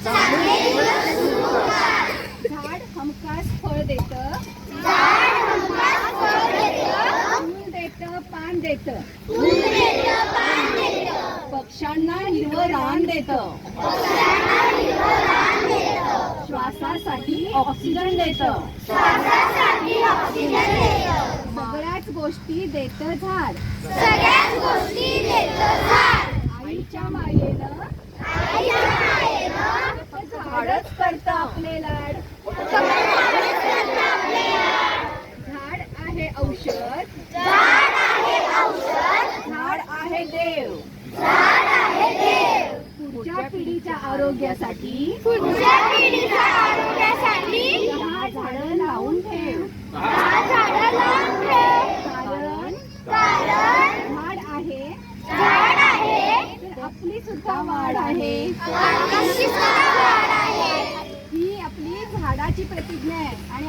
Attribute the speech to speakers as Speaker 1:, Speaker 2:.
Speaker 1: झाड हमखास फळ देतं, फूल देतं, पान देतं, पक्ष्यांना हिरवं रान देतं, श्वासासाठी ऑक्सिजन देतं, सगळ्याच गोष्टी देतं झाड. आईच्या मायेनं झाडच करतं आपले लाड. झाड आहे औषध, झाड आहे देव. पुढच्या पिढीच्या आरोग्यासाठी 10 झाडं लावून ठेव. कारण झाड आहे तर आपली सुद्धा वाढ आहे. ही आपली झाडाची प्रतिज्ञा आहे. आणि